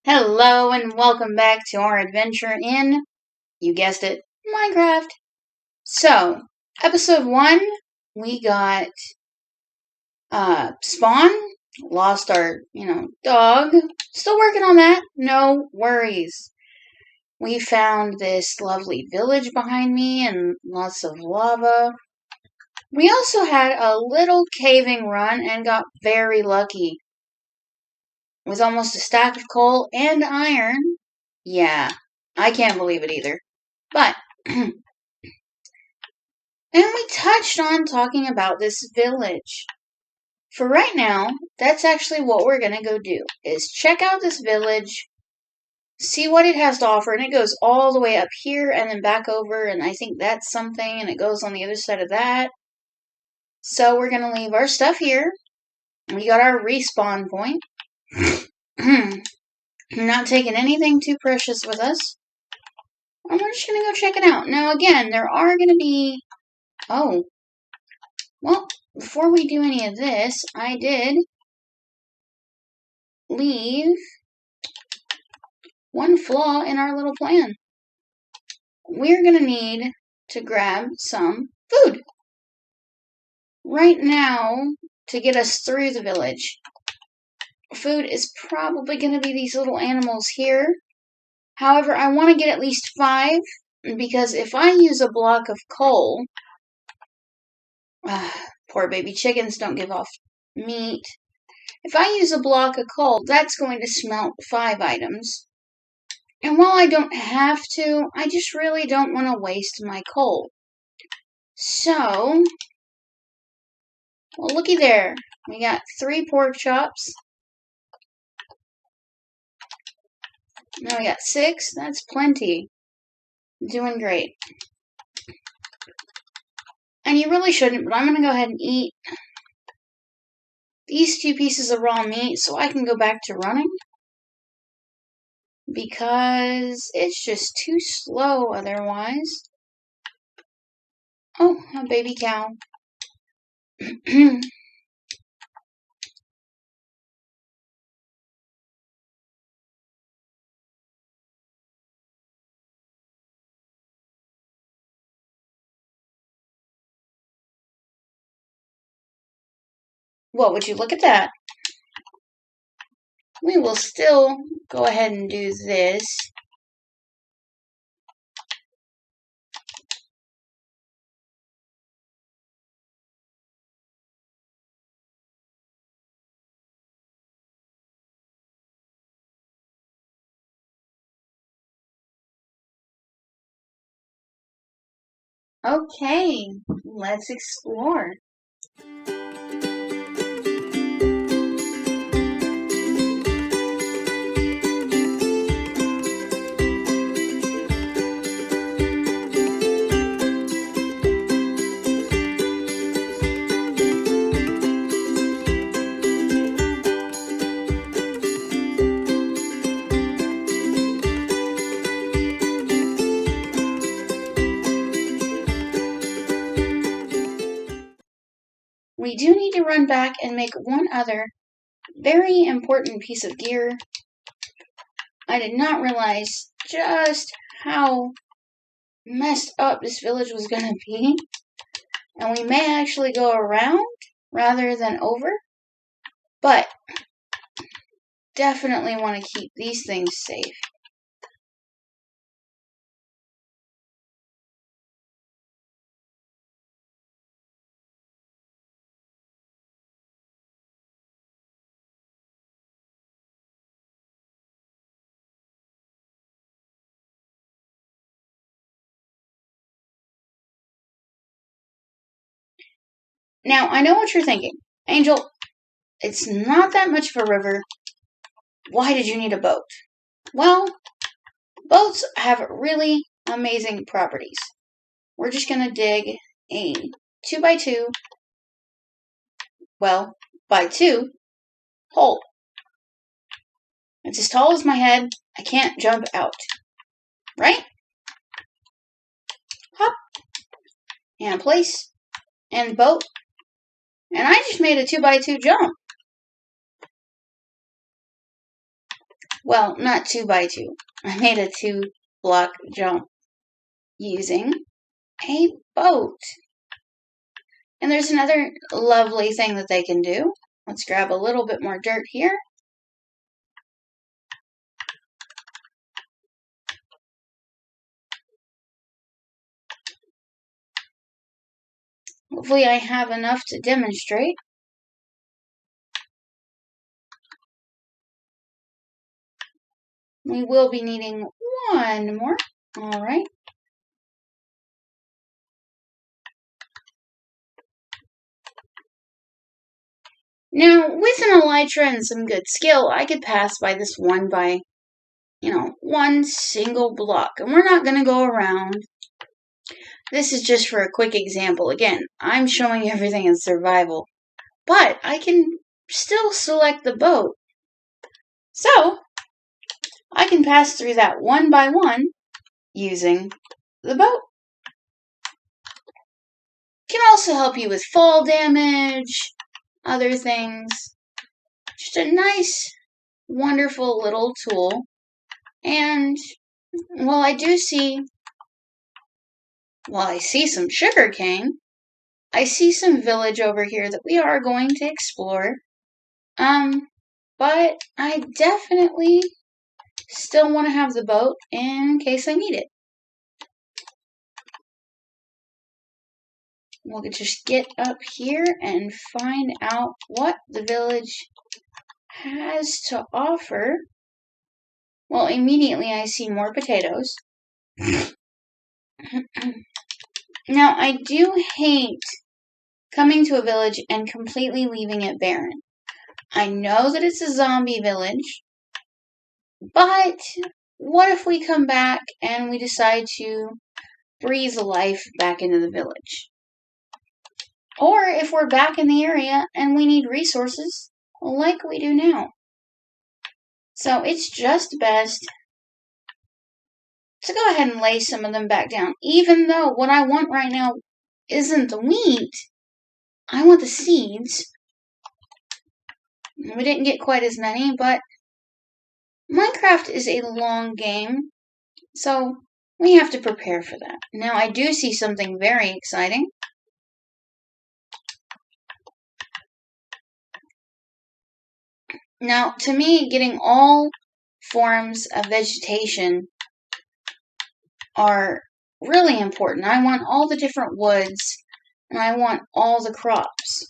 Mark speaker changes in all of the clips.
Speaker 1: Hello and welcome back to our adventure in, you guessed it, Minecraft. So, episode 1, we got Spawn, lost our, dog. Still working on that, no worries. We found this lovely village behind me and lots of lava. We also had a little caving run and got very lucky. With almost a stack of coal and iron. Yeah, I can't believe it either. But, and we touched on talking about this village. For right now, that's actually what we're going to go do, is check out this village, see what it has to offer, and it goes all the way up here and then back over, and I think that's something, and it goes on the other side of that. So we're going to leave our stuff here. We got our respawn point. Not taking anything too precious with us. And we're just going to go check it out. Now, again, there are going to be... Oh. Well, before we do any of this, I did leave one flaw in our little plan. We're going to need to grab some food. Right now, to get us through the village, food is probably going to be these little animals here. However, I want to get at least 5, because if I use a block of coal... poor baby chickens don't give off meat. If I use a block of coal, that's going to smelt 5 items. And while I don't have to, I just really don't want to waste my coal. So, well, looky there. We got 3 pork chops. Now we got 6. That's plenty. Doing great. And you really shouldn't, but I'm going to go ahead and eat these 2 pieces of raw meat so I can go back to running. Because it's just too slow otherwise. Oh, a baby cow. What would you look at that? We will still go ahead and do this. Okay, let's explore. We do need to run back and make one other very important piece of gear. I did not realize just how messed up this village was going to be. And we may actually go around rather than over. But definitely want to keep these things safe. Now, I know what you're thinking. Angel, it's not that much of a river. Why did you need a boat? Well, boats have really amazing properties. We're just going to dig a 2x2, well, by 2 hole. It's as tall as my head. I can't jump out. Right? Hop. And place. And boat. And I just made a 2x2 jump. Well, not 2x2. I made a 2-block jump using a boat. And there's another lovely thing that they can do. Let's grab a little bit more dirt here. Hopefully I have enough to demonstrate. We will be needing one more. All right. Now, with an elytra and some good skill, I could pass by this one single block. And we're not going to go around. This is just for a quick example. Again, I'm showing everything in survival. But I can still select the boat. So, I can pass through that one by one using the boat. Can also help you with fall damage, other things. Just a nice, wonderful little tool. And while I see some sugarcane, I see some village over here that we are going to explore. But I definitely still want to have the boat in case I need it. We'll just get up here and find out what the village has to offer. Well, immediately I see more potatoes. Now, I do hate coming to a village and completely leaving it barren. I know that it's a zombie village, but what if we come back and we decide to breathe life back into the village? Or if we're back in the area and we need resources like we do now. So it's just best to go ahead and lay some of them back down. Even though what I want right now isn't the wheat, I want the seeds. We didn't get quite as many, but Minecraft is a long game, so we have to prepare for that. Now, I do see something very exciting. Now, to me, getting all forms of vegetation are really important. I want all the different woods, and I want all the crops.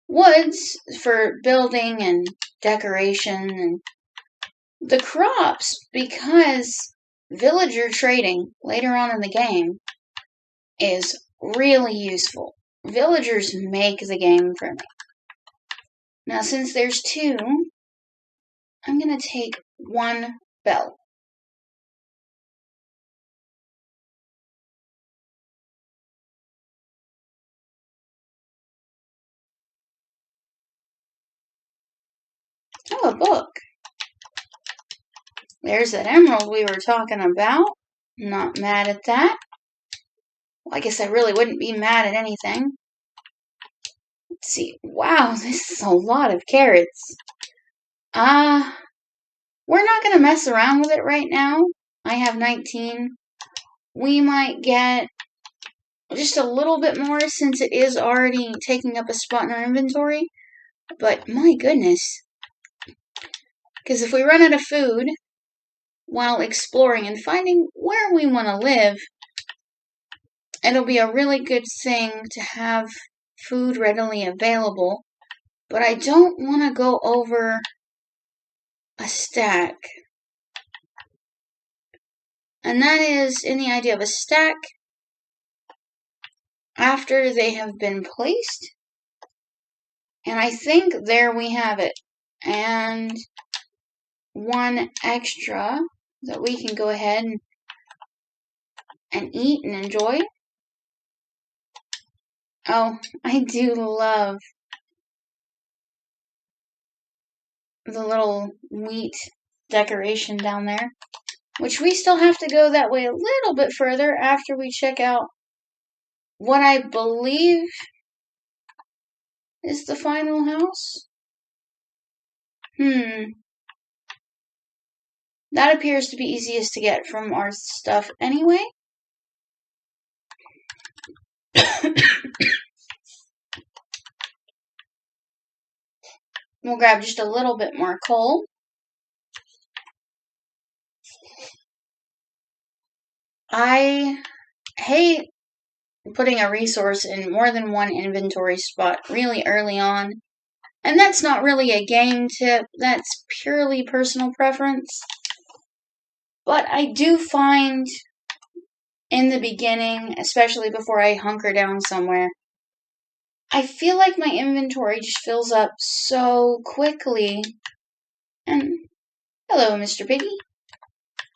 Speaker 1: Woods for building and decoration, and the crops because villager trading later on in the game is really useful. Villagers make the game for me. Now, since there's two, I'm going to take one bell. Oh, a book. There's that emerald we were talking about. Not mad at that. Well, I guess I really wouldn't be mad at anything. Let's see. Wow, this is a lot of carrots. We're not going to mess around with it right now. I have 19. We might get just a little bit more since it is already taking up a spot in our inventory. But my goodness. Because if we run out of food while exploring and finding where we want to live, it'll be a really good thing to have food readily available. But I don't want to go over a stack. And that is in the idea of a stack after they have been placed. And I think there we have it. And one extra that we can go ahead and eat and enjoy. Oh, I do love the little wheat decoration down there, which we still have to go that way a little bit further after we check out what I believe is the final house. That appears to be easiest to get from our stuff anyway. We'll grab just a little bit more coal. I hate putting a resource in more than one inventory spot really early on. And that's not really a game tip, that's purely personal preference. But I do find in the beginning, especially before I hunker down somewhere, I feel like my inventory just fills up so quickly. And hello, Mr. Piggy.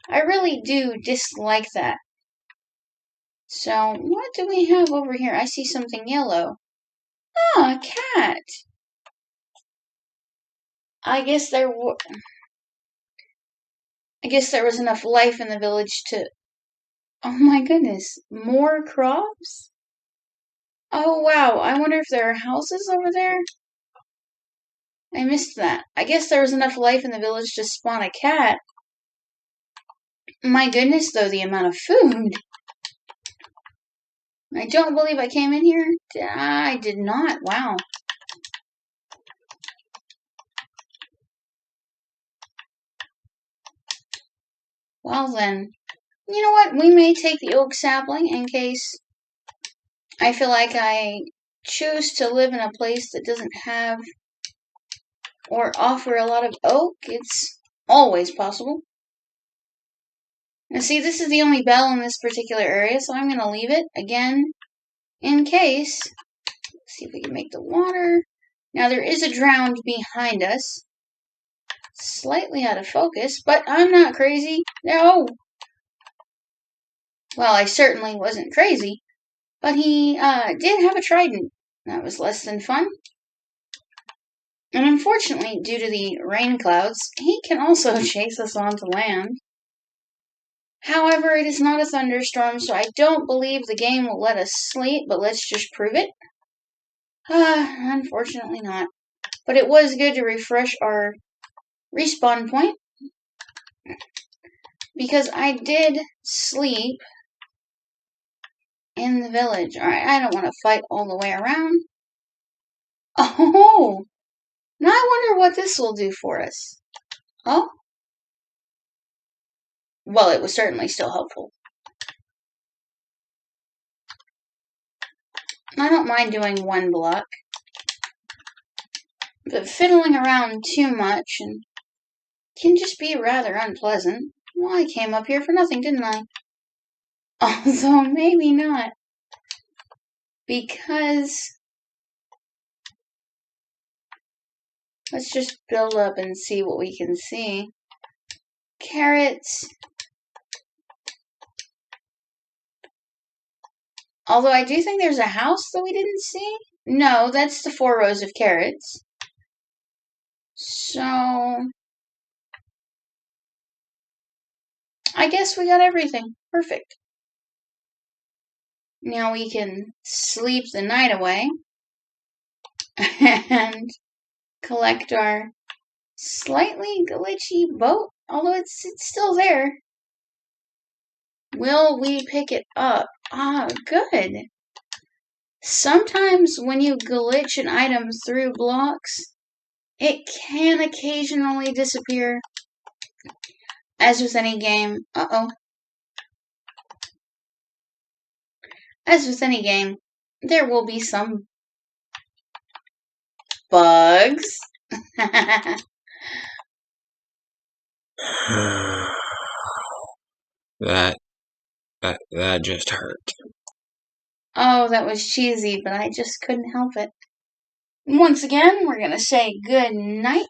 Speaker 1: I really do dislike that. So, what do we have over here? I see something yellow. Ah, a cat. I guess there was enough life in the village to... Oh my goodness, more crops? Oh wow, I wonder if there are houses over there? I missed that. I guess there was enough life in the village to spawn a cat. My goodness, though, the amount of food. I don't believe I came in here. I did not. Wow. Well then, you know what? We may take the oak sapling in case I feel like I choose to live in a place that doesn't have or offer a lot of oak. It's always possible. Now see, this is the only bell in this particular area, so I'm going to leave it again in case. Let's see if we can make the water. Now there is a drowned behind us. Slightly out of focus, but I'm not crazy. No! Well, I certainly wasn't crazy, but he did have a trident. That was less than fun. And unfortunately, due to the rain clouds, he can also chase us onto land. However, it is not a thunderstorm, so I don't believe the game will let us sleep, but let's just prove it. Unfortunately not. But it was good to refresh our respawn point, because I did sleep in the village. Alright, I don't want to fight all the way around. Oh! Now I wonder what this will do for us. Oh? Well, it was certainly still helpful. I don't mind doing one block, but fiddling around too much and can just be rather unpleasant. Well, I came up here for nothing, didn't I? Although, maybe not. Because... let's just build up and see what we can see. Carrots. Although I do think there's a house that we didn't see. No, that's the 4 rows of carrots. So... I guess we got everything. Perfect. Now we can sleep the night away and collect our slightly glitchy boat, although it's still there. Will we pick it up? Ah, good. Sometimes when you glitch an item through blocks, it can occasionally disappear. As with any game. As with any game, there will be some bugs.
Speaker 2: That just hurt.
Speaker 1: Oh, that was cheesy, but I just couldn't help it. Once again, we're gonna say good night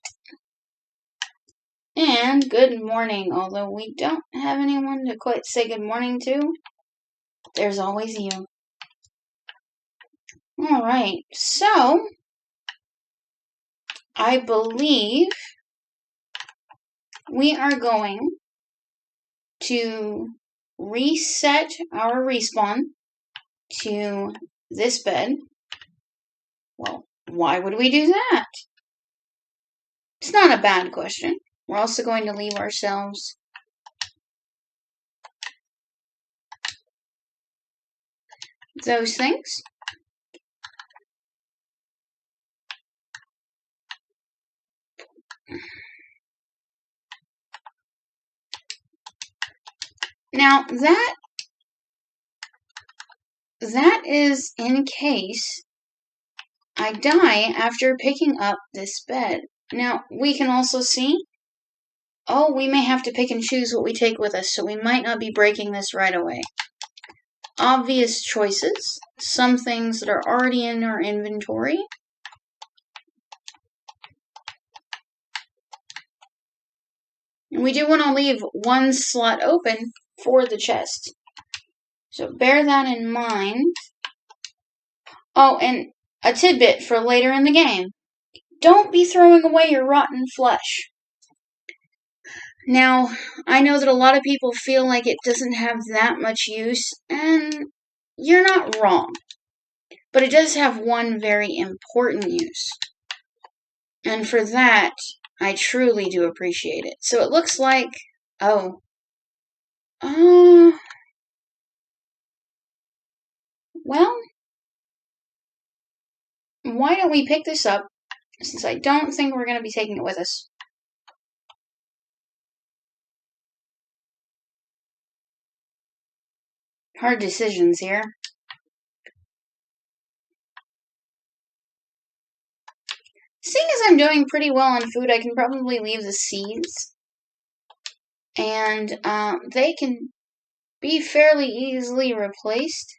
Speaker 1: and good morning, although we don't have anyone to quite say good morning to. There's always you. Alright, so I believe we are going to reset our respawn to this bed. Well, why would we do that? It's not a bad question. We're also going to leave ourselves those things. Now, that is in case I die after picking up this bed. Now, we can also see, oh, we may have to pick and choose what we take with us, so we might not be breaking this right away. Obvious choices, some things that are already in our inventory. And we do want to leave one slot open for the chest. So bear that in mind. Oh, and a tidbit for later in the game. Don't be throwing away your rotten flesh. Now, I know that a lot of people feel like it doesn't have that much use, and you're not wrong. But it does have one very important use. And for that, I truly do appreciate it. So it looks like, well, why don't we pick this up, since I don't think we're going to be taking it with us. Hard decisions here. Seeing as I'm doing pretty well on food, I can probably leave the seeds. And they can be fairly easily replaced.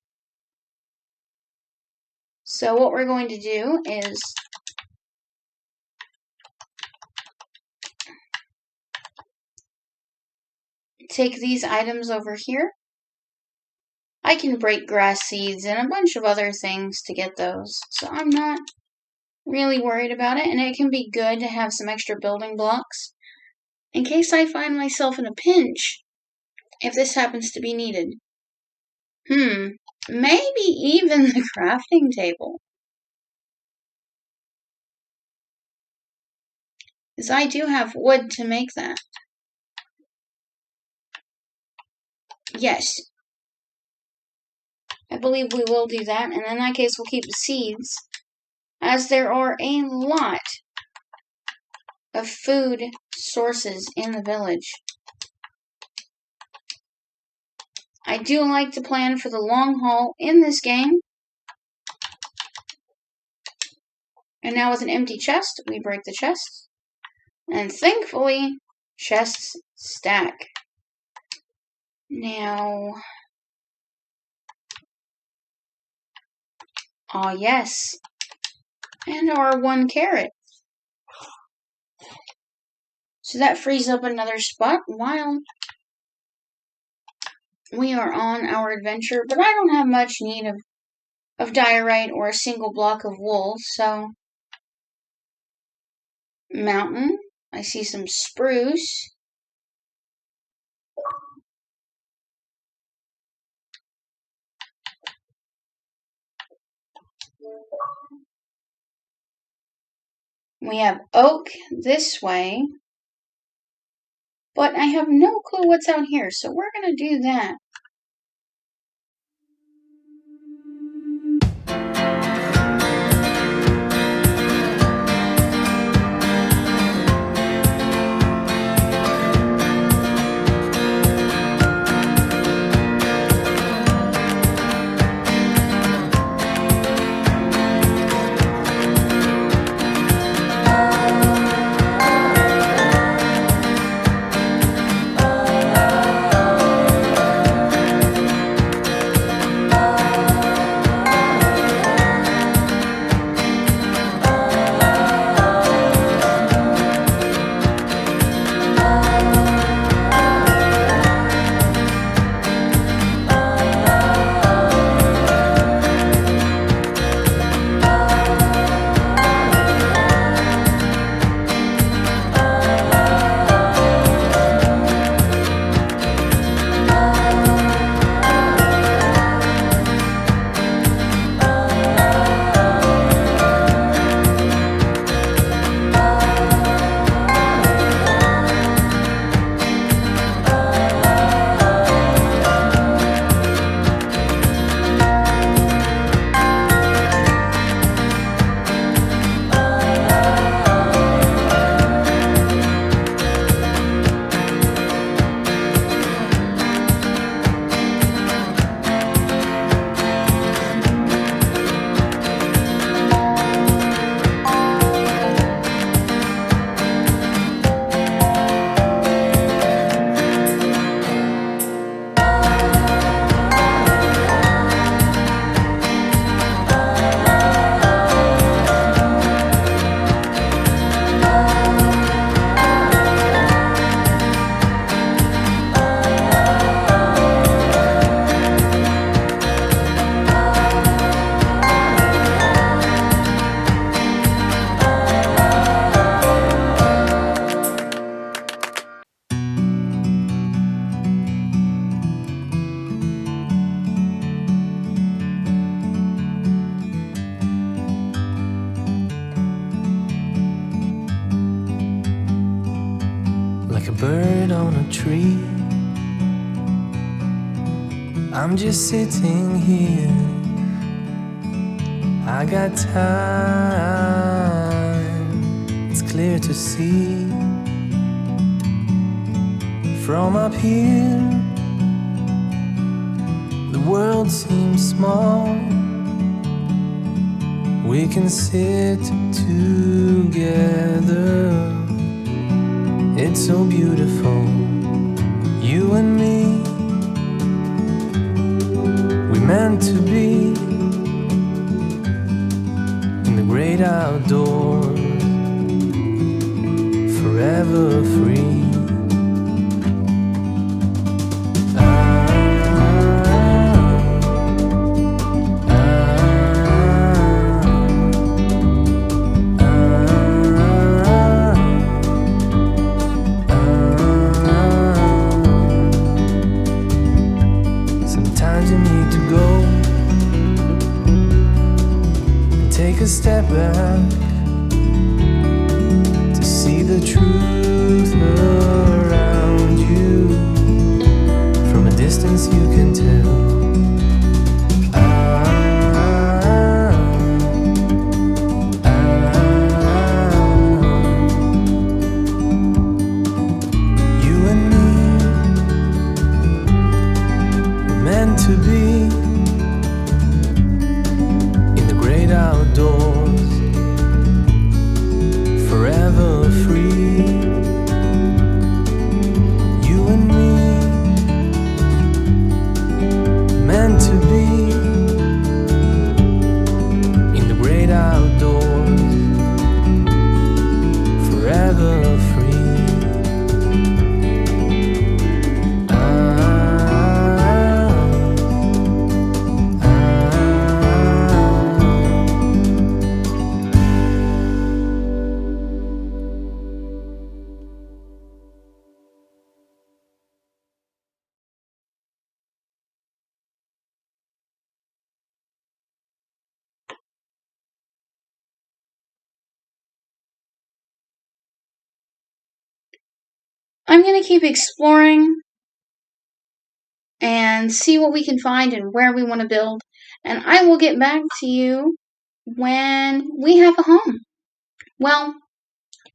Speaker 1: So what we're going to do is take these items over here. I can break grass seeds and a bunch of other things to get those, so I'm not really worried about it, and it can be good to have some extra building blocks in case I find myself in a pinch, if this happens to be needed. Maybe even the crafting table. Because I do have wood to make that. Yes. I believe we will do that, and in that case we'll keep the seeds, as there are a lot of food sources in the village. I do like to plan for the long haul in this game. And now with an empty chest, we break the chest. And thankfully, chests stack. Now, yes. And our 1 carrot. So that frees up another spot while we are on our adventure. But I don't have much need of diorite or a single block of wool, so mountain. I see some spruce. We have oak this way, but I have no clue what's out here, so we're going to do that.
Speaker 2: like a bird on a tree. I'm just sitting here, I got time, it's clear to see. From up here, the world seems small. We can sit together, it's so beautiful, you and me. We meant to be in the great outdoors, forever free. Sometimes you need to go and take a step back to see the truth around you. From a distance you can tell. You and me were meant to be in the great outdoors, forever free. You and me meant to be in the great outdoors, forever free.
Speaker 1: I'm going to keep exploring and see what we can find and where we want to build. And I will get back to you when we have a home. Well,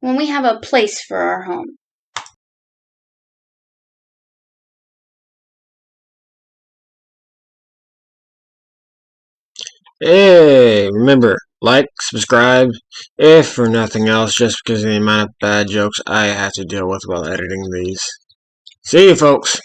Speaker 1: when we have a place for our home.
Speaker 3: Hey, remember, like, subscribe, if for nothing else, just because of the amount of bad jokes I have to deal with while editing these. See you, folks!